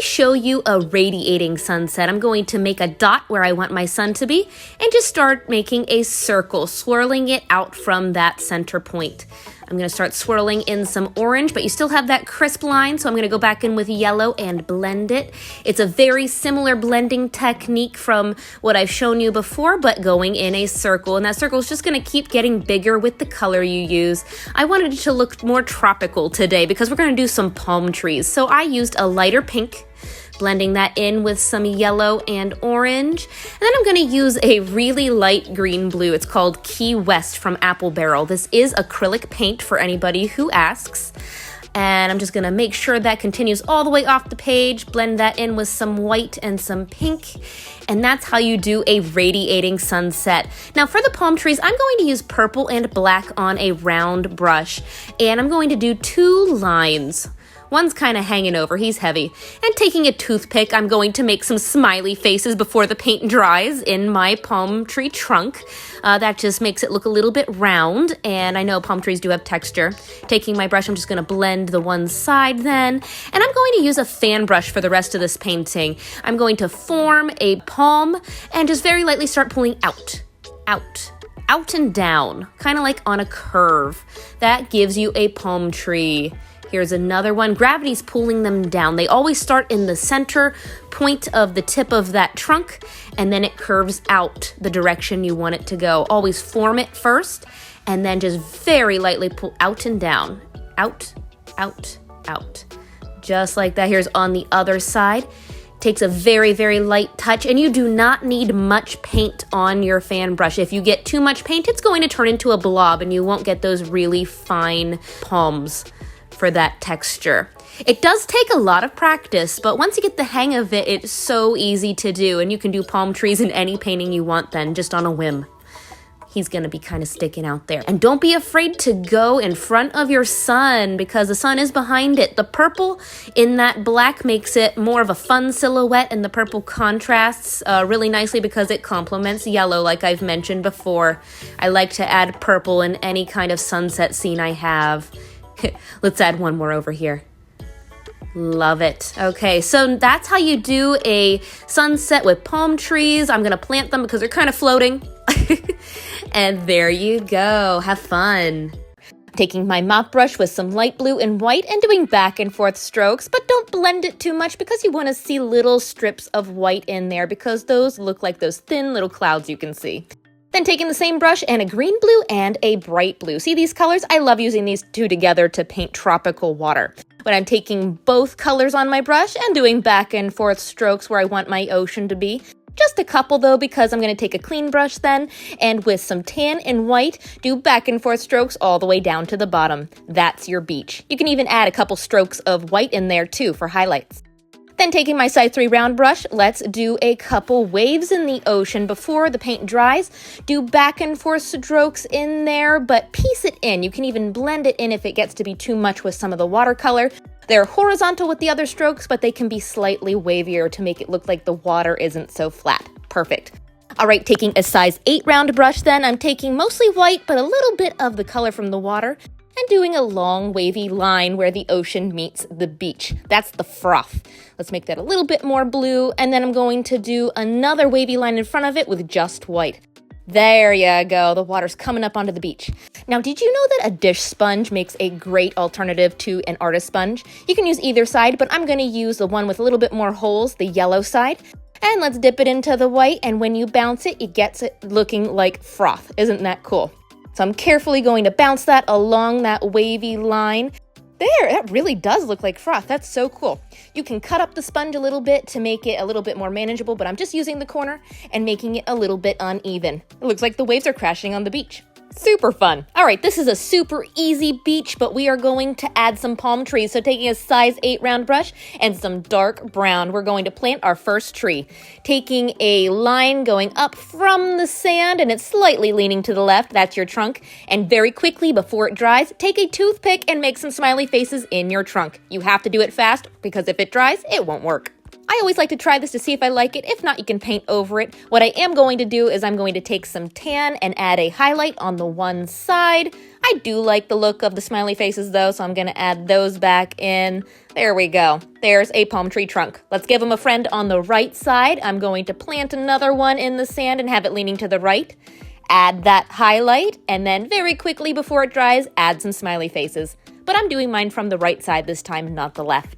me show you a radiating sunset. I'm going to make a dot where I want my sun to be and just start making a circle, swirling it out from that center point. I'm going to start swirling in some orange, but you still have that crisp line, so I'm going to go back in with yellow and blend it. It's a very similar blending technique from what I've shown you before, but going in a circle, and that circle is just going to keep getting bigger with the color you use. I wanted it to look more tropical today because we're going to do some palm trees, so I used a lighter pink, blending that in with some yellow and orange. And then I'm going to use a really light green blue. It's called Key West from Apple Barrel. This is acrylic paint for anybody who asks. And I'm just going to make sure that continues all the way off the page, blend that in with some white and some pink. And that's how you do a radiating sunset. Now for the palm trees, I'm going to use purple and black on a round brush. And I'm going to do 2 lines. One's kind of hanging over, he's heavy. And taking a toothpick, I'm going to make some smiley faces before the paint dries in my palm tree trunk. That just makes it look a little bit round, and I know palm trees do have texture. Taking my brush, I'm just gonna blend the one side then. And I'm going to use a fan brush for the rest of this painting. I'm going to form a palm and just very lightly start pulling out, out and down, kind of like on a curve. That gives you a palm tree. Here's another one. Gravity's pulling them down. They always start in the center point of the tip of that trunk, and then it curves out the direction you want it to go. Always form it first, and then just very lightly pull out and down. Out, out, out. Just like that. Here's on the other side. Takes a very, very light touch, and you do not need much paint on your fan brush. If you get too much paint, it's going to turn into a blob, and you won't get those really fine palms for that texture. It does take a lot of practice, but once you get the hang of it, it's so easy to do, and you can do palm trees in any painting you want then, just on a whim. He's gonna be kind of sticking out there. And don't be afraid to go in front of your sun because the sun is behind it. The purple in that black makes it more of a fun silhouette, and the purple contrasts really nicely because it complements yellow like I've mentioned before. I like to add purple in any kind of sunset scene I have. Let's add one more over here. Love it. Okay, so that's how you do a sunset with palm trees. I'm gonna plant them because they're kind of floating. And there you go. Have fun. Taking my mop brush with some light blue and white and doing back and forth strokes, but don't blend it too much because you want to see little strips of white in there because those look like those thin little clouds you can see. Then taking the same brush and a green blue and a bright blue. See these colors? I love using these two together to paint tropical water. But I'm taking both colors on my brush and doing back and forth strokes where I want my ocean to be. Just a couple though, because I'm going to take a clean brush then, and with some tan and white, do back and forth strokes all the way down to the bottom. That's your beach. You can even add a couple strokes of white in there too for highlights. Then taking my size 3 round brush, let's do a couple waves in the ocean before the paint dries. Do back and forth strokes in there, but piece it in. You can even blend it in if it gets to be too much with some of the watercolor. They're horizontal with the other strokes, but they can be slightly wavier to make it look like the water isn't so flat. Perfect. All right, taking a size 8 round brush then, I'm taking mostly white, but a little bit of the color from the water, and doing a long wavy line where the ocean meets the beach. That's the froth. Let's make that a little bit more blue, and then I'm going to do another wavy line in front of it with just white. There you go, the water's coming up onto the beach. Now, did you know that a dish sponge makes a great alternative to an artist sponge? You can use either side, but I'm gonna use the one with a little bit more holes, the yellow side. And let's dip it into the white, and when you bounce it, it gets it looking like froth. Isn't that cool? So I'm carefully going to bounce that along that wavy line. There, that really does look like froth. That's so cool. You can cut up the sponge a little bit to make it a little bit more manageable, but I'm just using the corner and making it a little bit uneven. It looks like the waves are crashing on the beach. Super fun. All right, this is a super easy beach, but we are going to add some palm trees. So taking a size 8 round brush and some dark brown, we're going to plant our first tree. Taking a line going up from the sand, and it's slightly leaning to the left. That's your trunk. And very quickly, before it dries, take a toothpick and make some smiley faces in your trunk. You have to do it fast because if it dries, it won't work. I always like to try this to see if I like it. If not, you can paint over it. What I am going to do is I'm going to take some tan and add a highlight on the one side. I do like the look of the smiley faces though, so I'm gonna add those back in. There we go. There's a palm tree trunk. Let's give them a friend on the right side. I'm going to plant another one in the sand and have it leaning to the right. Add that highlight, and then very quickly before it dries, add some smiley faces. But I'm doing mine from the right side this time, not the left.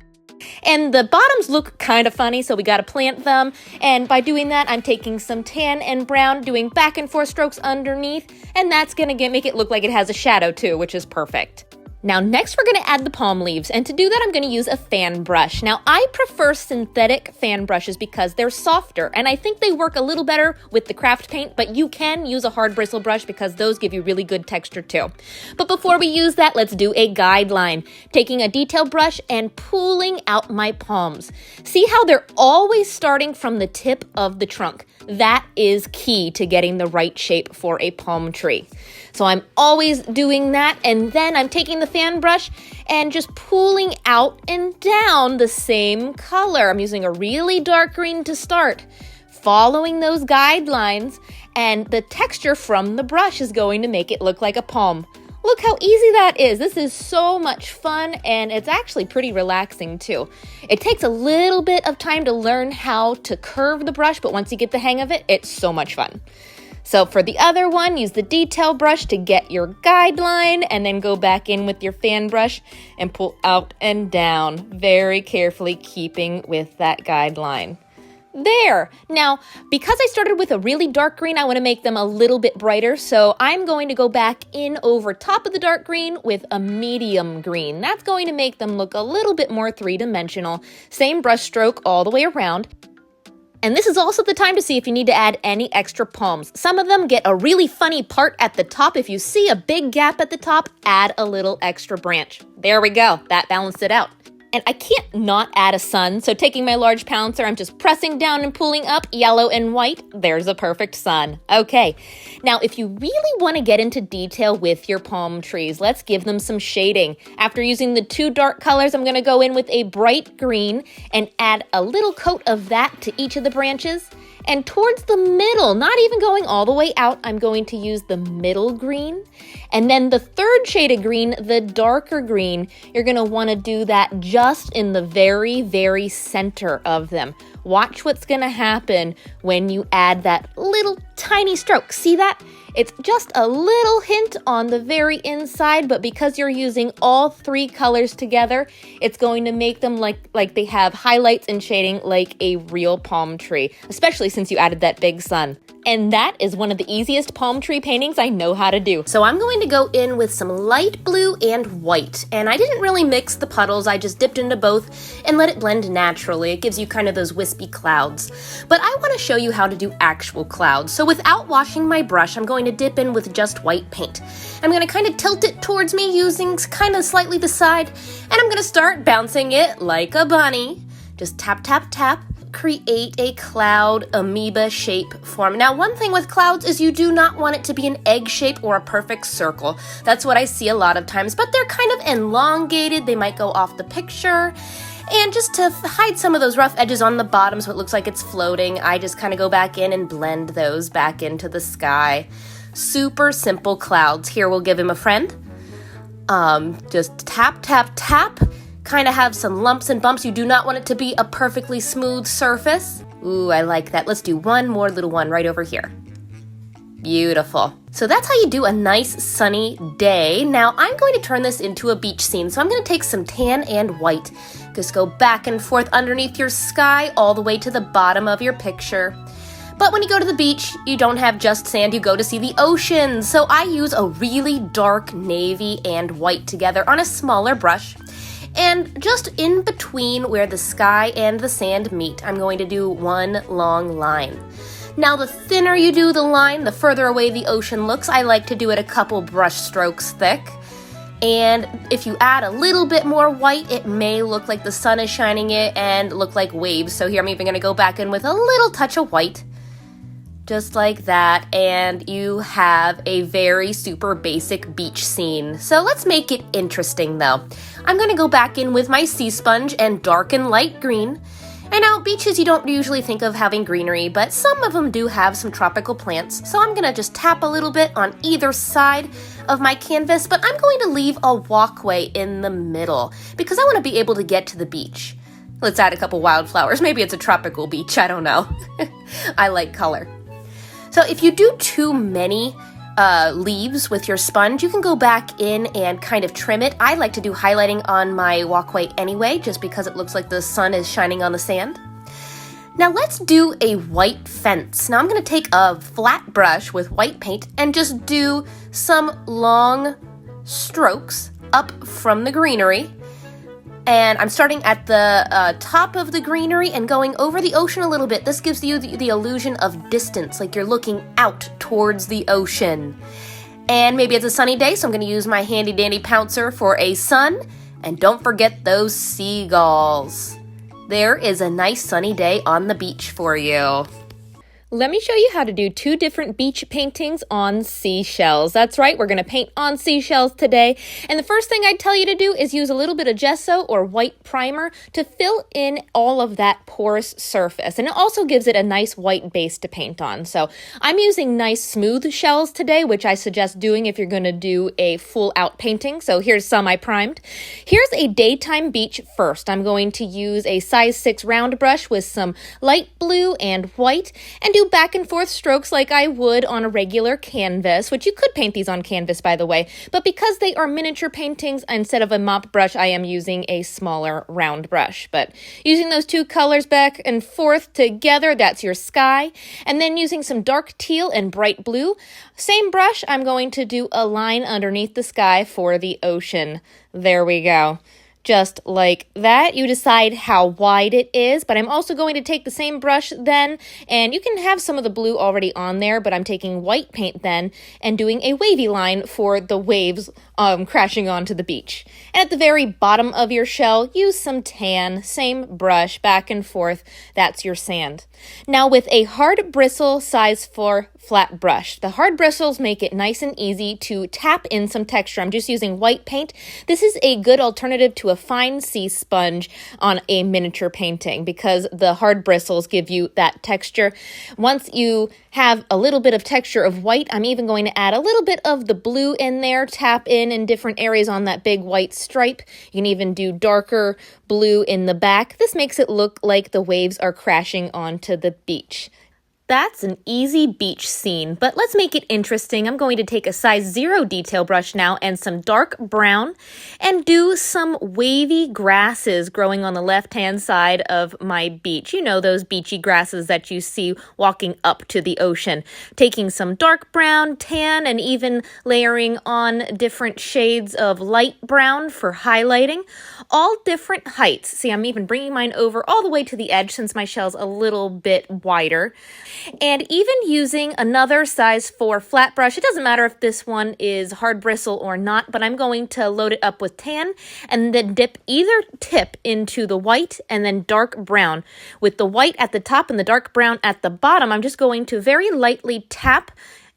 And the bottoms look kind of funny, so we got to plant them. And by doing that, I'm taking some tan and brown, doing back and forth strokes underneath, and that's going to make it look like it has a shadow too, which is perfect. Now next we're going to add the palm leaves, and to do that I'm going to use a fan brush. Now I prefer synthetic fan brushes because they're softer, and I think they work a little better with the craft paint, but you can use a hard bristle brush because those give you really good texture too. But before we use that, let's do a guideline. Taking a detail brush and pulling out my palms. See how they're always starting from the tip of the trunk? That is key to getting the right shape for a palm tree. So I'm always doing that, and then I'm taking the fan brush and just pulling out and down the same color. I'm using a really dark green to start, following those guidelines, and the texture from the brush is going to make it look like a palm. Look how easy that is. This is so much fun, and it's actually pretty relaxing too. It takes a little bit of time to learn how to curve the brush, but once you get the hang of it, it's so much fun. So for the other one, use the detail brush to get your guideline, and then go back in with your fan brush and pull out and down, very carefully keeping with that guideline. There! Now, because I started with a really dark green, I want to make them a little bit brighter, so I'm going to go back in over top of the dark green with a medium green. That's going to make them look a little bit more three-dimensional. Same brush stroke all the way around. And this is also the time to see if you need to add any extra palms. Some of them get a really funny part at the top. If you see a big gap at the top, add a little extra branch. There we go. That balanced it out. And I can't not add a sun, so taking my large pouncer, I'm just pressing down and pulling up, yellow and white. There's a perfect sun. Okay, now if you really want to get into detail with your palm trees, let's give them some shading. After using the two dark colors, I'm going to go in with a bright green and add a little coat of that to each of the branches. And towards the middle, not even going all the way out, I'm going to use the middle green. And then the third shade of green, the darker green, you're going to want to do that just in the very, very center of them. Watch what's going to happen when you add that little tiny stroke. See that? It's just a little hint on the very inside, but because you're using all three colors together, it's going to make them like they have highlights and shading like a real palm tree, especially since you added that big sun. And that is one of the easiest palm tree paintings I know how to do. So I'm going to go in with some light blue and white. And I didn't really mix the puddles, I just dipped into both and let it blend naturally. It gives you kind of those wispy clouds. But I want to show you how to do actual clouds. So without washing my brush, I'm going to dip in with just white paint. I'm going to kind of tilt it towards me using kind of slightly the side. And I'm going to start bouncing it like a bunny. Just tap, tap, tap. Create a cloud amoeba shape form. Now, one thing with clouds is you do not want it to be an egg shape or a perfect circle. That's what I see a lot of times, but they're kind of elongated. They might go off the picture. And just to hide some of those rough edges on the bottom so it looks like it's floating, I just kind of go back in and blend those back into the sky. Super simple clouds. Here, we'll give him a friend. Just tap, tap, tap. Kind of have some lumps and bumps. You do not want it to be a perfectly smooth surface. Ooh, I like that. Let's do one more little one right over here. Beautiful. So that's how you do a nice sunny day. Now I'm going to turn this into a beach scene. So I'm going to take some tan and white. Just go back and forth underneath your sky all the way to the bottom of your picture. But when you go to the beach, you don't have just sand, you go to see the ocean. So I use a really dark navy and white together on a smaller brush. And just in between where the sky and the sand meet, I'm going to do one long line. Now, the thinner you do the line, the further away the ocean looks. I like to do it a couple brush strokes thick. And if you add a little bit more white, it may look like the sun is shining it and look like waves. So here I'm even going to go back in with a little touch of white. Just like that, and you have a very super basic beach scene. So let's make it interesting though. I'm going to go back in with my sea sponge and darken light green, and I know beaches you don't usually think of having greenery, but some of them do have some tropical plants, so I'm gonna just tap a little bit on either side of my canvas, but I'm going to leave a walkway in the middle because I want to be able to get to the beach. Let's add a couple wildflowers. Maybe it's a tropical beach, I don't know. I like color. So if you do too many leaves with your sponge, you can go back in and kind of trim it. I like to do highlighting on my walkway anyway, just because it looks like the sun is shining on the sand. Now let's do a white fence. Now I'm going to take a flat brush with white paint and just do some long strokes up from the greenery. And I'm starting at the top of the greenery and going over the ocean a little bit. This gives you the illusion of distance, like you're looking out towards the ocean. And maybe it's a sunny day, so I'm going to use my handy dandy pouncer for a sun. And don't forget those seagulls. There is a nice sunny day on the beach for you. Let me show you how to do 2 different beach paintings on seashells. That's right, we're going to paint on seashells today. And the first thing I'd tell you to do is use a little bit of gesso or white primer to fill in all of that porous surface. And it also gives it a nice white base to paint on. So I'm using nice smooth shells today, which I suggest doing if you're going to do a full out painting. So here's some I primed. Here's a daytime beach first. I'm going to use a size 6 round brush with some light blue and white and do back and forth strokes like I would on a regular canvas, which you could paint these on canvas, by the way, but because they are miniature paintings, instead of a mop brush, I am using a smaller round brush. But using those 2 colors back and forth together, that's your sky, and then using some dark teal and bright blue, same brush, I'm going to do a line underneath the sky for the ocean. There we go. Just like that. You decide how wide it is, but I'm also going to take the same brush then, and you can have some of the blue already on there, but I'm taking white paint then and doing a wavy line for the waves crashing onto the beach. And at the very bottom of your shell, use some tan, same brush, back and forth. That's your sand. Now with a hard bristle size 4 flat brush. The hard bristles make it nice and easy to tap in some texture. I'm just using white paint. This is a good alternative to a fine sea sponge on a miniature painting because the hard bristles give you that texture. Once you have a little bit of texture of white, I'm even going to add a little bit of the blue in there, tap in different areas on that big white stripe. You can even do darker blue in the back. This makes it look like the waves are crashing onto the beach. That's an easy beach scene, but let's make it interesting. I'm going to take a size 0 detail brush now and some dark brown and do some wavy grasses growing on the left-hand side of my beach. You know, those beachy grasses that you see walking up to the ocean. Taking some dark brown, tan, and even layering on different shades of light brown for highlighting. All different heights. See, I'm even bringing mine over all the way to the edge since my shell's a little bit wider. And even using another size 4 flat brush, it doesn't matter if this one is hard bristle or not, but I'm going to load it up with tan and then dip either tip into the white and then dark brown. With the white at the top and the dark brown at the bottom, I'm just going to very lightly tap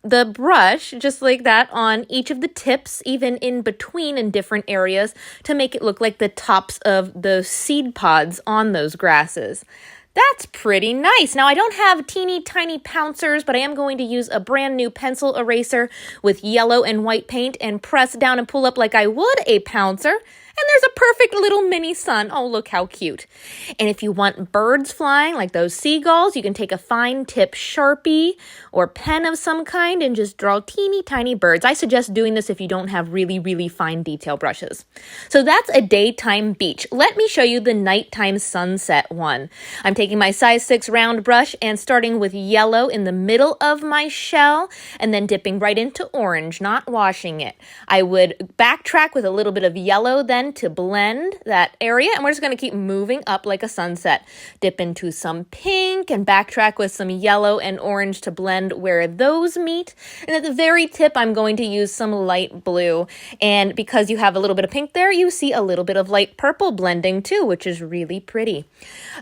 the brush just like that on each of the tips, even in between in different areas, to make it look like the tops of the seed pods on those grasses. That's pretty nice. Now, I don't have teeny tiny pouncers, but I am going to use a brand new pencil eraser with yellow and white paint and press down and pull up like I would a pouncer. And there's a perfect little mini sun. Oh, look how cute. And if you want birds flying, like those seagulls, you can take a fine tip Sharpie or pen of some kind and just draw teeny tiny birds. I suggest doing this if you don't have really, really fine detail brushes. So that's a daytime beach. Let me show you the nighttime sunset one. I'm taking my size 6 round brush and starting with yellow in the middle of my shell and then dipping right into orange, not washing it. I would backtrack with a little bit of yellow then to blend that area, and we're just going to keep moving up like a sunset. Dip into some pink and backtrack with some yellow and orange to blend where those meet. And at the very tip, I'm going to use some light blue. And because you have a little bit of pink there, you see a little bit of light purple blending too, which is really pretty.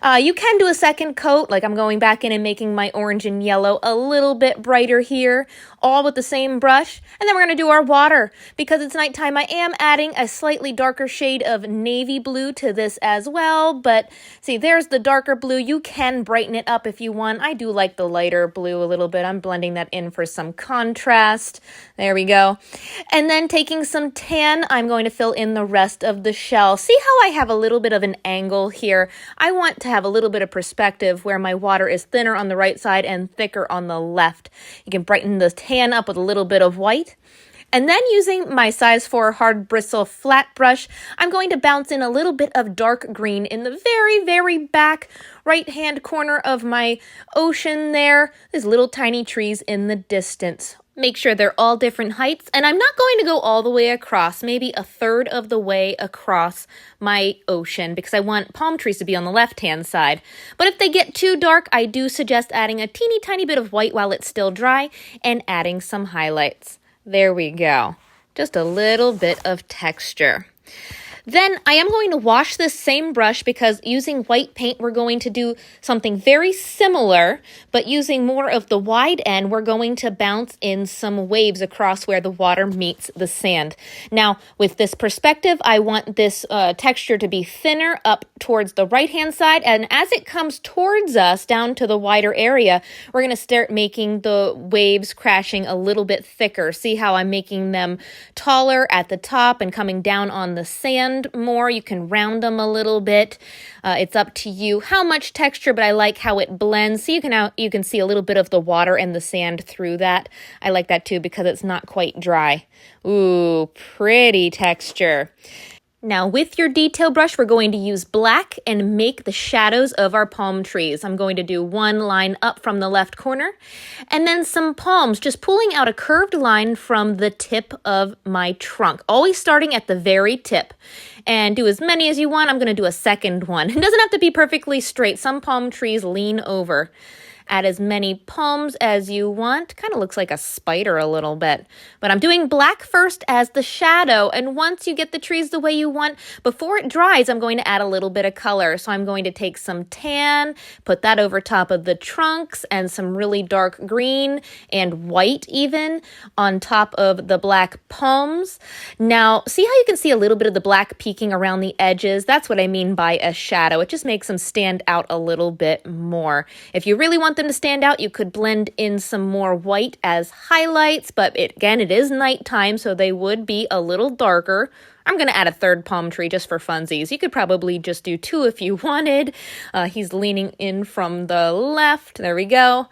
You can do a second coat, like I'm going back in and making my orange and yellow a little bit brighter here, all with the same brush. And then we're going to do our water. Because it's nighttime, I am adding a slightly darker shade of navy blue to this as well, but see, there's the darker blue. You can brighten it up if you want. I do like the lighter blue a little bit. I'm blending that in for some contrast. There we go. And then taking some tan, I'm going to fill in the rest of the shell. See how I have a little bit of an angle here? I want to have a little bit of perspective where my water is thinner on the right side and thicker on the left. You can brighten the tan up with a little bit of white. And then using my size 4 hard bristle flat brush, I'm going to bounce in a little bit of dark green in the very, very back right-hand corner of my ocean there. There's little tiny trees in the distance. Make sure they're all different heights, and I'm not going to go all the way across, maybe a third of the way across my ocean, because I want palm trees to be on the left-hand side. But if they get too dark, I do suggest adding a teeny tiny bit of white while it's still dry and adding some highlights. There we go. Just a little bit of texture. Then I am going to wash this same brush because using white paint, we're going to do something very similar, but using more of the wide end, we're going to bounce in some waves across where the water meets the sand. Now, with this perspective, I want this texture to be thinner up towards the right-hand side, and as it comes towards us down to the wider area, we're going to start making the waves crashing a little bit thicker. See how I'm making them taller at the top and coming down on the sand more. You can round them a little bit. It's up to you how much texture, but I like how it blends. So you can see a little bit of the water and the sand through that. I like that too because it's not quite dry. Ooh, pretty texture. Now with your detail brush, we're going to use black and make the shadows of our palm trees. I'm going to do one line up from the left corner and then some palms, just pulling out a curved line from the tip of my trunk, always starting at the very tip. And do as many as you want. I'm going to do a second one. It doesn't have to be perfectly straight. Some palm trees lean over. Add as many palms as you want. Kind of looks like a spider a little bit. But I'm doing black first as the shadow. And once you get the trees the way you want, before it dries, I'm going to add a little bit of color. So I'm going to take some tan, put that over top of the trunks, and some really dark green and white even on top of the black palms. Now, see how you can see a little bit of the black peeking around the edges? That's what I mean by a shadow. It just makes them stand out a little bit more. If you really want them to stand out, you could blend in some more white as highlights, but again, it is nighttime, so they would be a little darker. I'm going to add a third palm tree just for funsies. You could probably just do 2 if you wanted. He's leaning in from the left. There we go.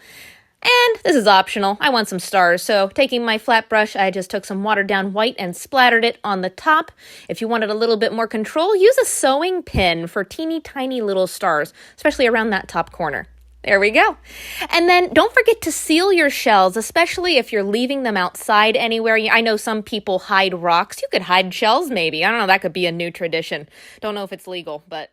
And this is optional. I want some stars, so taking my flat brush, I just took some watered down white and splattered it on the top. If you wanted a little bit more control, use a sewing pin for teeny tiny little stars, especially around that top corner. There we go. And then don't forget to seal your shells, especially if you're leaving them outside anywhere. I know some people hide rocks. You could hide shells maybe. I don't know, that could be a new tradition. Don't know if it's legal, but...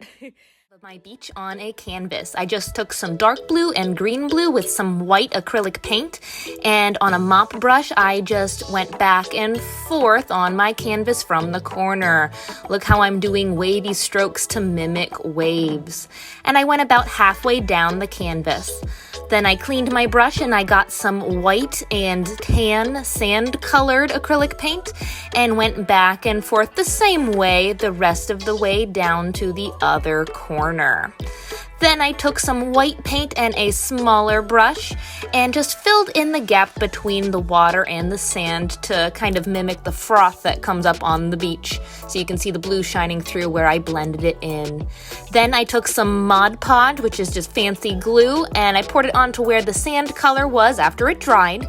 My beach on a canvas. I just took some dark blue and green blue with some white acrylic paint, and on a mop brush I just went back and forth on my canvas from the corner. Look how I'm doing wavy strokes to mimic waves. And I went about halfway down the canvas. Then I cleaned my brush and I got some white and tan sand-colored acrylic paint and went back and forth the same way the rest of the way down to the other corner. Then I took some white paint and a smaller brush and just filled in the gap between the water and the sand to kind of mimic the froth that comes up on the beach. So you can see the blue shining through where I blended it in. Then I took some Mod Podge, which is just fancy glue, and I poured it onto where the sand color was after it dried,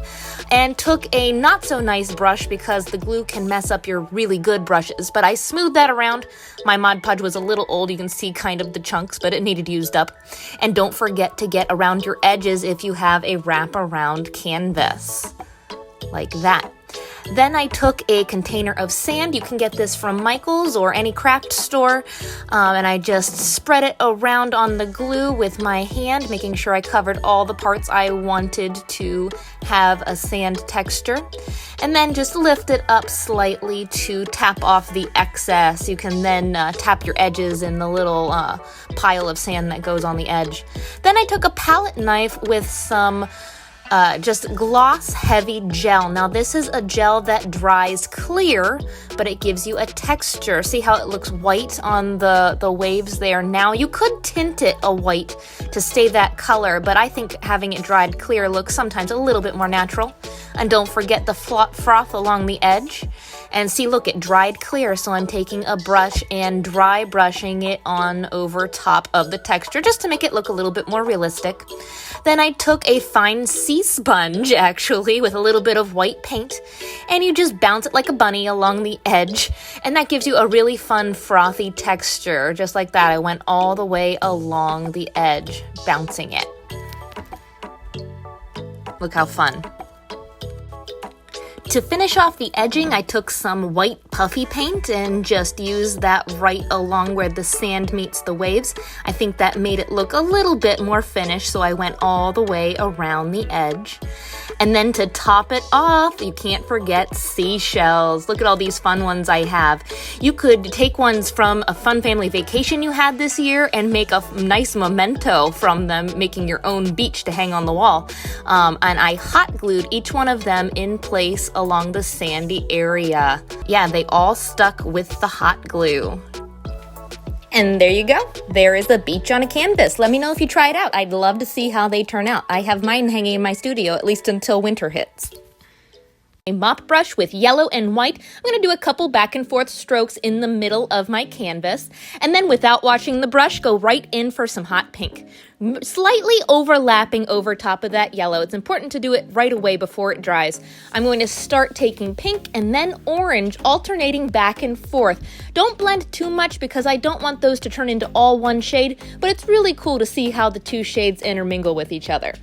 and took a not so nice brush because the glue can mess up your really good brushes, but I smoothed that around. My Mod Podge was a little old. You can see kind of the chunks, but it needed used up. And don't forget to get around your edges if you have a wraparound canvas, like that. Then I took a container of sand. You can get this from Michael's or any craft store. And I just spread it around on the glue with my hand, making sure I covered all the parts I wanted to have a sand texture. And then just lift it up slightly to tap off the excess. You can then tap your edges in the little pile of sand that goes on the edge. Then I took a palette knife with some just gloss heavy gel. Now this is a gel that dries clear, but it gives you a texture. See how it looks white on the waves there? Now you could tint it a white to stay that color, but I think having it dried clear looks sometimes a little bit more natural. And don't forget the froth along the edge. And see, look, it dried clear, so I'm taking a brush and dry brushing it on over top of the texture just to make it look a little bit more realistic. Then I took a fine sea sponge, actually, with a little bit of white paint, and you just bounce it like a bunny along the edge, and that gives you a really fun frothy texture. Just like that, I went all the way along the edge, bouncing it. Look how fun. To finish off the edging, I took some white puffy paint and just used that right along where the sand meets the waves. I think that made it look a little bit more finished, so I went all the way around the edge. And then to top it off, you can't forget seashells. Look at all these fun ones I have. You could take ones from a fun family vacation you had this year and make a nice memento from them, making your own beach to hang on the wall. And I hot glued each one of them in place along the sandy area. Yeah, they all stuck with the hot glue. And there you go. There is the beach on a canvas. Let me know if you try it out. I'd love to see how they turn out. I have mine hanging in my studio, at least until winter hits. A mop brush with yellow and white. I'm going to do a couple back and forth strokes in the middle of my canvas. And then without washing the brush, go right in for some hot pink. Slightly overlapping over top of that yellow. It's important to do it right away before it dries. I'm going to start taking pink and then orange, alternating back and forth. Don't blend too much because I don't want those to turn into all one shade, but it's really cool to see how the two shades intermingle with each other.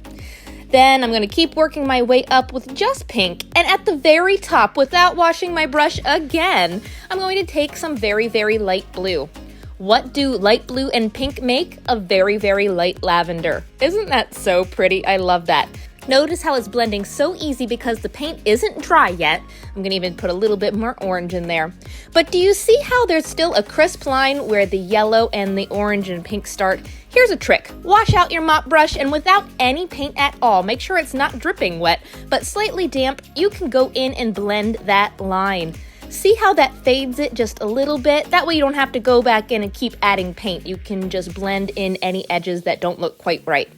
Then I'm going to keep working my way up with just pink, and at the very top, without washing my brush again, I'm going to take some very, very light blue. What do light blue and pink make? A very, very light lavender. Isn't that so pretty? I love that. Notice how it's blending so easy because the paint isn't dry yet. I'm going to even put a little bit more orange in there. But do you see how there's still a crisp line where the yellow and the orange and pink start? Here's a trick. Wash out your mop brush, and without any paint at all, make sure it's not dripping wet, but slightly damp, you can go in and blend that line. See how that fades it just a little bit? That way you don't have to go back in and keep adding paint. You can just blend in any edges that don't look quite right.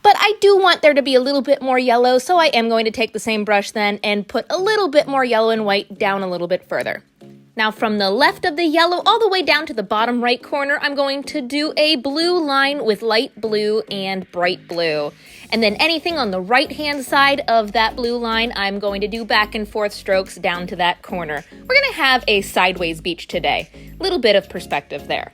But I do want there to be a little bit more yellow, so I am going to take the same brush then and put a little bit more yellow and white down a little bit further. Now from the left of the yellow all the way down to the bottom right corner, I'm going to do a blue line with light blue and bright blue. And then anything on the right-hand side of that blue line, I'm going to do back and forth strokes down to that corner. We're going to have a sideways beach today. A little bit of perspective there.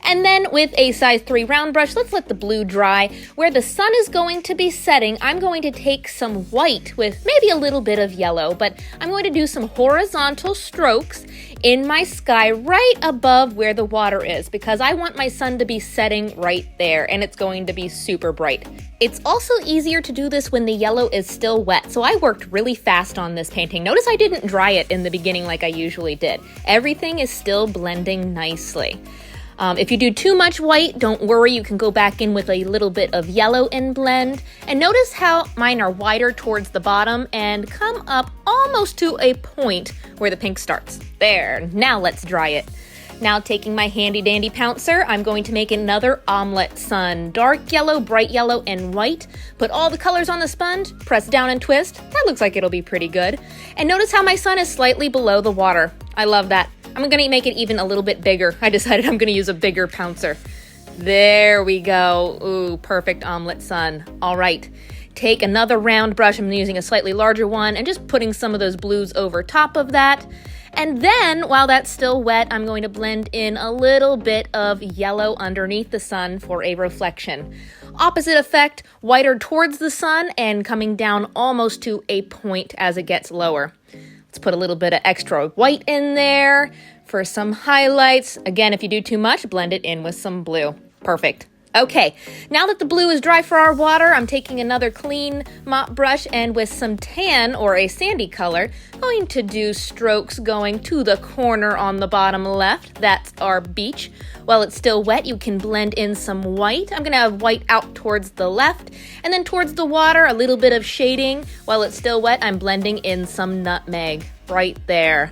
And then with a size 3 round brush, let's let the blue dry. Where the sun is going to be setting, I'm going to take some white with maybe a little bit of yellow, but I'm going to do some horizontal strokes in my sky right above where the water is because I want my sun to be setting right there, and it's going to be super bright. It's also easier to do this when the yellow is still wet, so I worked really fast on this painting. Notice I didn't dry it in the beginning like I usually did. Everything is still blending nicely. If you do too much white, don't worry, you can go back in with a little bit of yellow and blend. And notice how mine are wider towards the bottom and come up almost to a point where the pink starts. There, now let's dry it. Now taking my handy dandy pouncer, I'm going to make another omelet sun. Dark yellow, bright yellow, and white. Put all the colors on the sponge, press down and twist. That looks like it'll be pretty good. And notice how my sun is slightly below the water. I love that. I'm going to make it even a little bit bigger. I decided I'm going to use a bigger pouncer. There we go. Ooh, perfect omelet sun. All right. Take another round brush. I'm using a slightly larger one and just putting some of those blues over top of that. And then, while that's still wet, I'm going to blend in a little bit of yellow underneath the sun for a reflection. Opposite effect, whiter towards the sun and coming down almost to a point as it gets lower. Let's put a little bit of extra white in there for some highlights. Again, if you do too much, blend it in with some blue. Perfect. Okay, now that the blue is dry for our water, I'm taking another clean mop brush and with some tan or a sandy color, going to do strokes going to the corner on the bottom left. That's our beach. While it's still wet, you can blend in some white. I'm going to have white out towards the left, and then towards the water, a little bit of shading. While it's still wet, I'm blending in some nutmeg right there.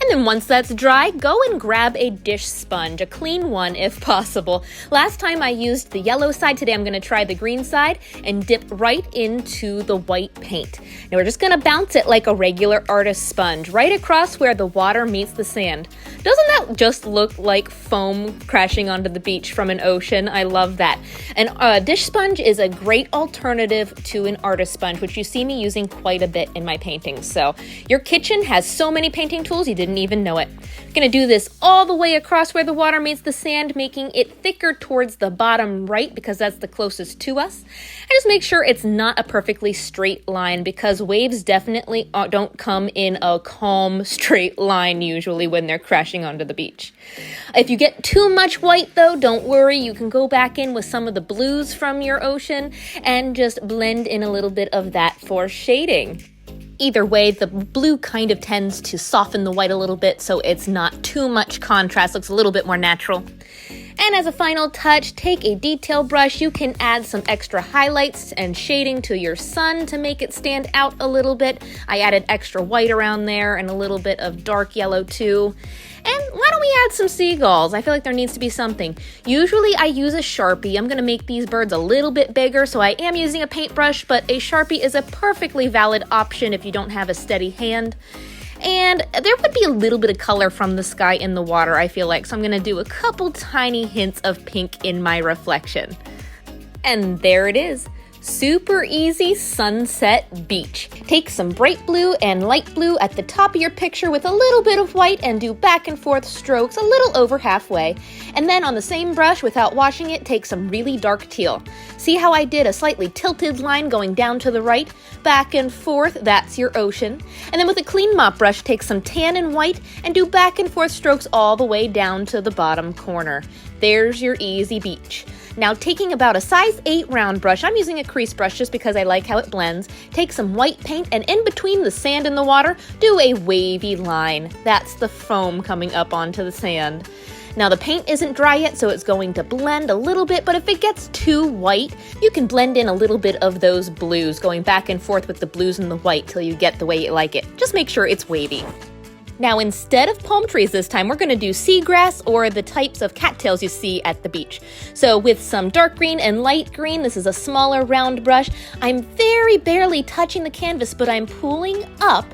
And then once that's dry, go and grab a dish sponge, a clean one if possible. Last time I used the yellow side, today I'm going to try the green side and dip right into the white paint. Now we're just going to bounce it like a regular artist sponge, right across where the water meets the sand. Doesn't that just look like foam crashing onto the beach from an ocean? I love that. And a dish sponge is a great alternative to an artist sponge, which you see me using quite a bit in my paintings. So your kitchen has so many painting tools, you didn't even know it. I'm going to do this all the way across where the water meets the sand, making it thicker towards the bottom right because that's the closest to us. And just make sure it's not a perfectly straight line because waves definitely don't come in a calm straight line usually when they're crashing onto the beach. If you get too much white though, don't worry. You can go back in with some of the blues from your ocean and just blend in a little bit of that for shading. Either way, the blue kind of tends to soften the white a little bit so it's not too much contrast, looks a little bit more natural. And as a final touch, take a detail brush. You can add some extra highlights and shading to your sun to make it stand out a little bit. I added extra white around there and a little bit of dark yellow too. And why don't we add some seagulls? I feel like there needs to be something. Usually I use a Sharpie. I'm going to make these birds a little bit bigger, so I am using a paintbrush, but a Sharpie is a perfectly valid option if you don't have a steady hand. And there would be a little bit of color from the sky in the water, I feel like, so I'm going to do a couple tiny hints of pink in my reflection. And there it is. Super easy sunset beach. Take some bright blue and light blue at the top of your picture with a little bit of white and do back and forth strokes a little over halfway. And then on the same brush, without washing it, take some really dark teal. See how I did a slightly tilted line going down to the right, back and forth, that's your ocean. And then with a clean mop brush, take some tan and white and do back and forth strokes all the way down to the bottom corner. There's your easy beach. Now taking about a size 8 round brush, I'm using a crease brush just because I like how it blends, take some white paint and in between the sand and the water, do a wavy line. That's the foam coming up onto the sand. Now the paint isn't dry yet, so it's going to blend a little bit, but if it gets too white, you can blend in a little bit of those blues, going back and forth with the blues and the white till you get the way you like it. Just make sure it's wavy. Now instead of palm trees this time, we're going to do seagrass or the types of cattails you see at the beach. So with some dark green and light green, this is a smaller round brush, I'm very barely touching the canvas, but I'm pulling up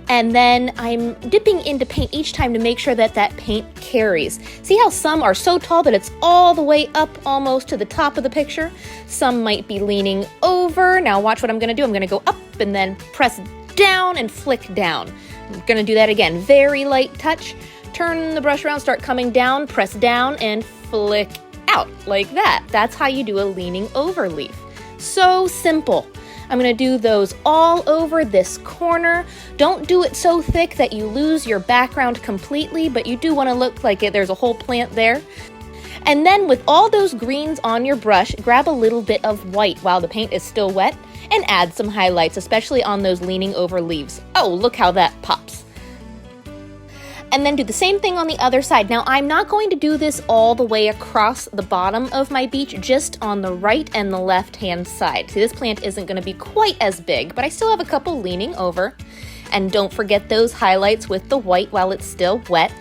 and then I'm dipping into paint each time to make sure that that paint carries. See how some are so tall that it's all the way up almost to the top of the picture? Some might be leaning over. Now watch what I'm going to do. I'm going to go up and then press down and flick down. I'm going to do that again. Very light touch. Turn the brush around, start coming down, press down, and flick out like that. That's how you do a leaning over leaf. So simple. I'm going to do those all over this corner. Don't do it so thick that you lose your background completely, but you do want to look like there's a whole plant there. And then with all those greens on your brush, grab a little bit of white while the paint is still wet and add some highlights, especially on those leaning over leaves. Oh, look how that pops. And then do the same thing on the other side. Now, I'm not going to do this all the way across the bottom of my beach, just on the right and the left-hand side. See, this plant isn't going to be quite as big, but I still have a couple leaning over. And don't forget those highlights with the white while it's still wet.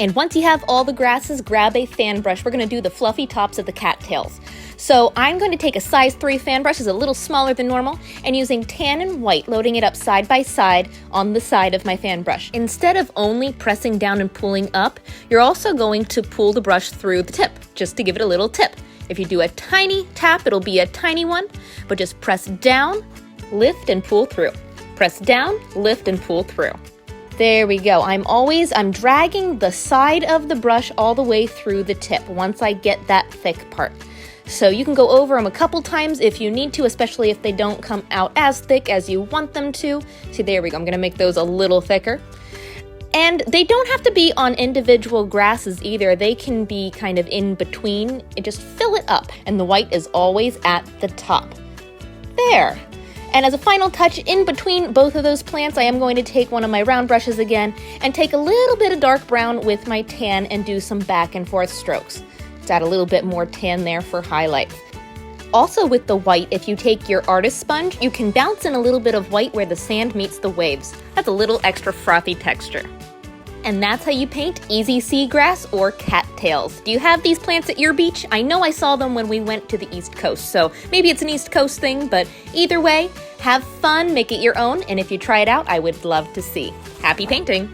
And once you have all the grasses, grab a fan brush. We're going to do the fluffy tops of the cattails. So I'm going to take a size 3 fan brush, it's a little smaller than normal, and using tan and white, loading it up side by side on the side of my fan brush. Instead of only pressing down and pulling up, you're also going to pull the brush through the tip, just to give it a little tip. If you do a tiny tap, it'll be a tiny one, but just press down, lift, and pull through. Press down, lift, and pull through. There we go. I'm dragging the side of the brush all the way through the tip once I get that thick part. So you can go over them a couple times if you need to, especially if they don't come out as thick as you want them to. See, there we go. I'm going to make those a little thicker. And they don't have to be on individual grasses either. They can be kind of in between and just fill it up. And the white is always at the top. There. And as a final touch, in between both of those plants, I am going to take one of my round brushes again and take a little bit of dark brown with my tan and do some back and forth strokes. Let's add a little bit more tan there for highlight. Also with the white, if you take your artist sponge, you can bounce in a little bit of white where the sand meets the waves. That's a little extra frothy texture. And that's how you paint easy seagrass or cattails. Do you have these plants at your beach? I know I saw them when we went to the East Coast, so maybe it's an East Coast thing, but either way, have fun, make it your own, and if you try it out, I would love to see. Happy painting!